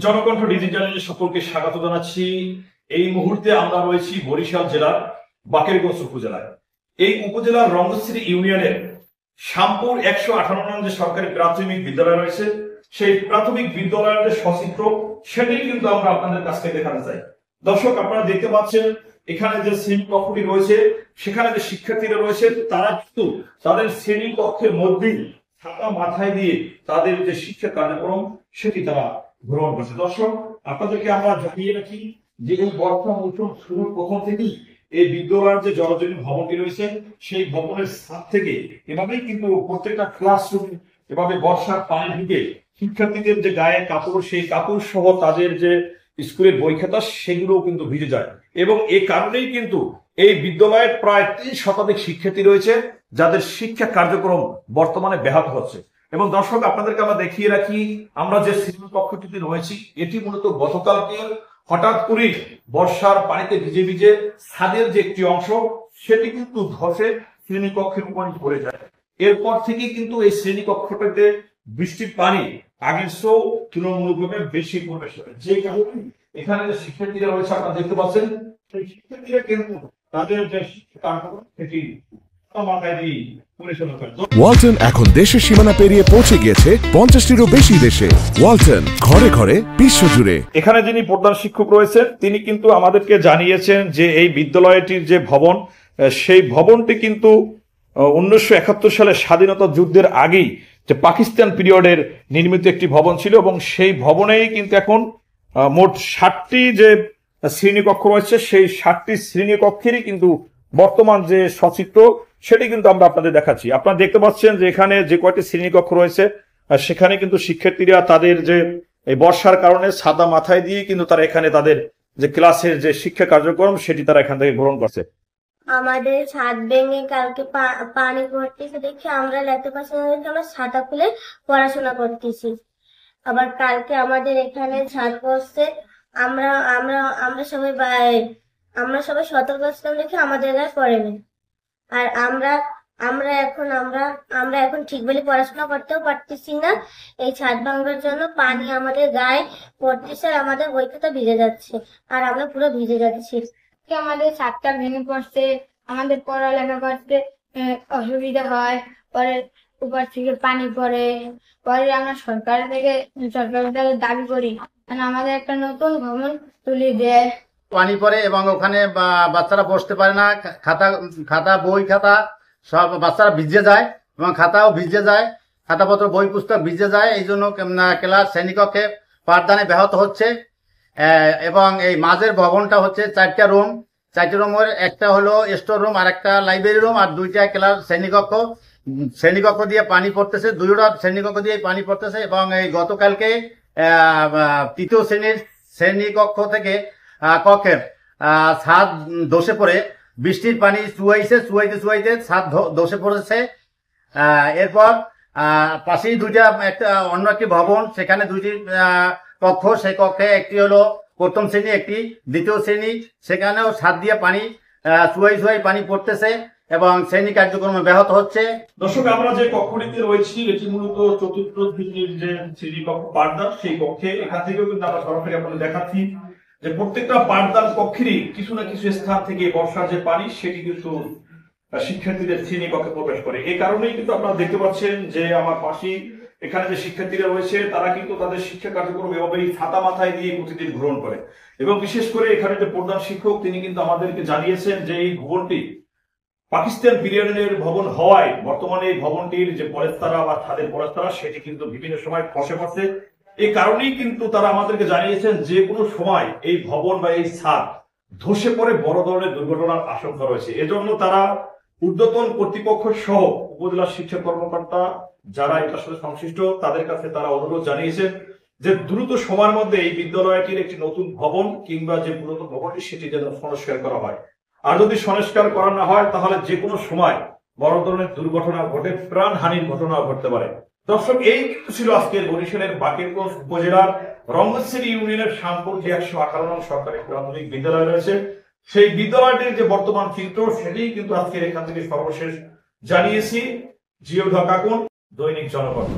জনকণ্ঠ ডিজিটালে সকলকে স্বাগত জানাচ্ছি। এই মুহূর্তে আমরা রয়েছি বরিশাল জেলার বাকেরগঞ্জ উপজেলায়। এই উপজেলার রঙ্গশ্রী ইউনিয়নের শ্যামপুর 118 নং যে সরকারি প্রাথমিক বিদ্যালয় রয়েছে, সেই প্রাথমিক বিদ্যালয়ের যে সচিত্র সেটি কিন্তু আমরা আপনাদের কাছ থেকে দেখাতে চাই। দর্শক, আপনারা দেখতে পাচ্ছেন এখানে যে শ্রেণী কক্ষটি রয়েছে, সেখানে যে শিক্ষার্থীরা রয়েছে তারা কিন্তু তাদের শ্রেণী কক্ষের মধ্যেই ছাতা মাথায় দিয়ে তাদের যে শিক্ষা কার্যক্রম সেটি তারা গ্রহণ করছে। দর্শক, আপনাদেরকে আমরা জানিয়ে রাখি যে এই বর্ষা মৌসুম শুরুর প্রথম থেকেই এই বিদ্যালয়ের যে জলজীবী ভবনটি রয়েছে সেই ভবনের ছাদ থেকে এভাবেই কিন্তু প্রত্যেকটা ক্লাসরুম এভাবে বর্ষার পানি ঢুকে শিক্ষার্থীদের যে গায়ে কাপড়, সেই কাপড় সহ তাদের যে স্কুলের বই খাতা সেগুলোও কিন্তু ভিজে যায়। এবং এই কারণেই কিন্তু এই বিদ্যালয়ের প্রায় 30 শতাধিক শিক্ষার্থী রয়েছে যাদের শিক্ষা কার্যক্রম বর্তমানে ব্যাহত হচ্ছে। এবং দর্শক, আপনাদেরকে আমরা দেখিয়ে রাখি আমরা যে শ্রেণী কক্ষটিতে রয়েছি এটি মূলত গতকালকে হঠাৎ করে বর্ষার পানিতে ভিজে ভিজে ছাদের যে একটি অংশ সেটি কিন্তু ধসে শ্রেণী কক্ষের উপরে পড়ে যায়। এরপর থেকে কিন্তু এই শ্রেণী কক্ষটাতে বৃষ্টির পানি আগের চেয়েও তুলনামূলকভাবে বেশি প্রবেশ করে, যে কারণে এখানে যে শিক্ষার্থীরা রয়েছে আপনারা দেখতে পাচ্ছেন সেই শিক্ষার্থীরা কিন্তু তাদের যে শিক্ষা কার্যক্রম সেটি মাথায় দিয়ে পরিচালনা করে। ওয়ালটন এখন দেশের সীমানা পেরিয়ে পৌঁছে গিয়েছে 50টিরও বেশি দেশে। ওয়ালটন, ঘরে ঘরে বিশ্বজুড়ে। এখানে যিনি প্রধান শিক্ষক রয়েছেন তিনি কিন্তু আমাদেরকে জানিয়েছেন যে এই বিদ্যালয়টির যে ভবন, সেই ভবনটি কিন্তু 1971 সালে স্বাধীনতা যুদ্ধের আগেই যে পাকিস্তান পিরিয়ডের নির্মিত একটি ভবন ছিল এবং সেই ভবনেই কিন্তু এখন মোট 60টি যে শ্রেণীকক্ষ রয়েছে সেই 60টি শ্রেণীকক্ষেরই কিন্তু বর্তমান যে সচিত্র সেটি কিন্তু আমরা আপনাদের দেখাচ্ছি। আপনারা দেখতে পাচ্ছেন যে এখানে যে কয়টি শ্রেণীকক্ষ রয়েছে সেখানে কিন্তু শিক্ষার্থীরা তাদের যে এই বর্ষার কারণে ছাতা মাথায় দিয়ে কিন্তু তারা এখানে তাদের যে ক্লাসের যে শিক্ষা কার্যক্রম সেটি তারা এখান থেকে গ্রহণ করছে। আমাদের ছাদ ভেঙে কালকে পানি পড়তেছে দেখে আমরা লেতে পাশে আমরা ছাতা খুলে পড়াশোনা করতেছি। আবার কালকে আমাদের এখানে ছাদ পড়ছে, আমরা আমরা আমরা সবাই আমরা সবাই সতর্ক ছিলাম দেখে আমাদের গায়ে পড়েনি। আর আমরা আমরা এখন আমরা আমরা এখন ঠিক বলে পড়াশোনা করতেও পারতেছি না, এই ছাদ ভাঙার জন্য পানি আমাদের গায়ে পড়তেছে আর আমাদের বই খাতা ভিজে যাচ্ছে আর আমরা পুরো ভিজে যাচ্ছি। আমাদের ছাদটা ভেঙে পড়ছে, আমাদের পড়ালেখা করতে অসুবিধা হয়, পরে উপর থেকে পানি পড়ে, পরে আমরা সরকারের থেকে দাবি করি মানে আমাদের একটা নতুন ভবন তুলে দেয়। পানি পড়ে এবং ওখানে বাচ্চারা বসতে পারে না, খাতা বই খাতা সব বাচ্চারা ভিজে যায় এবং খাতাও ভিজে যায়, খাতাপত্র বই পুস্তক ভিজে যায়। এই জন্য ক্লাস শ্রেণীকক্ষে পাঠদানে ব্যাহত হচ্ছে। এবং এই মাঝের ভবনটা হচ্ছে 4টা রুম, 4টি রুমের একটা হলো স্টোর রুম আর একটা লাইব্রেরি রুম আর 2টা ক্লাস শ্রেণীকক্ষ দিয়ে পানি পড়তেছে, 2টা শ্রেণীকক্ষ দিয়ে পানি পড়তেছে। এবং এই গতকালকে 3য় শ্রেণীর শ্রেণীকক্ষ থেকে কক্ষের ছাদ ধসে পড়ে বৃষ্টির পানি চুয়াইতে ছাদ ধসে পড়েছে। এরপর পাশেই একটা অন্য একটি ভবন, সেখানে 2টি কক্ষ, সেই কক্ষে একটি হলো প্রথম শ্রেণী, একটি দ্বিতীয় শ্রেণী, সেখানেও ছাদ দিয়ে পানি চুয়াই পানি পড়তেছে এবং শ্রেণী কার্যক্রম ব্যাহত হচ্ছে। দর্শক, আমরা যে কক্ষটিতে রয়েছি এটি মূলত চতুর্থ শ্রেণীর যে শ্রেণীকক্ষ পাঠদান, সেই কক্ষে এখান থেকেও কিন্তু আমরা সরাসরি আপনাদের দেখাচ্ছি যে প্রত্যেকটা পাঠদান কক্ষেরই কিছু না কিছু স্থান থেকে বর্ষার যে পানি সেটি কিন্তু শিক্ষার্থীদের শ্রেণীকক্ষে প্রবেশ করে। এই কারণেই কিন্তু আপনারা দেখতে পাচ্ছেন যে আমার পাশেই এখানে যে শিক্ষার্থীরা রয়েছে তারা কিন্তু তাদের শিক্ষা কার্যক্রম এভাবেই ছাতা মাথায় দিয়ে প্রতিদিন গ্রহণ করে। এবং বিশেষ করে এখানে যে প্রধান শিক্ষক তিনি কিন্তু আমাদেরকে জানিয়েছেন যে এই ভবনটি পাকিস্তান পিরিয়ডের ভবন হওয়ায় বর্তমানে এই ভবনটির যে পলেস্তারা বা ছাদের পলেস্তারা সেটি কিন্তু বিভিন্ন সময় খসে পড়ছে। এই কারণেই কিন্তু তারা আমাদেরকে জানিয়েছেন যে কোনো সময় এই ভবন বা এই ছাদ ধসে পড়ে বড় ধরনের দুর্ঘটনার আশঙ্কা রয়েছে। এজন্য তারা ঊর্ধ্বতন কর্তৃপক্ষ সহ উপজেলা শিক্ষা কর্মকর্তা যারা এটার সাথে সংশ্লিষ্ট তাদের কাছে তারা অনুরোধ জানিয়েছেন যে দ্রুত সময়ের মধ্যে এই বিদ্যালয়টির একটি নতুন ভবন কিংবা যে পুরাতন ভবনটি সেটি যেন সংস্কার করা হয়। আর যদি সংস্কার করা না হয় তাহলে যে কোনো সময় বড় ধরনের দুর্ঘটনা ঘটে, প্রাণহানির ঘটনা ঘটতে পারে। দর্শক, এই কিন্তু ছিল আজকের বরিশালের বাকেরগঞ্জ উপজেলার রঙ্গশ্রী ইউনিয়নের শ্যামপুর যে 118 নং সরকারি প্রাথমিক বিদ্যালয় রয়েছে সেই বিদ্যালয়টির যে বর্তমান চিত্র সেটি কিন্তু আজকের এখান থেকে সর্বশেষ জানিয়েছি। জিও ঢাকা কোন দৈনিক জনকণ্ঠ।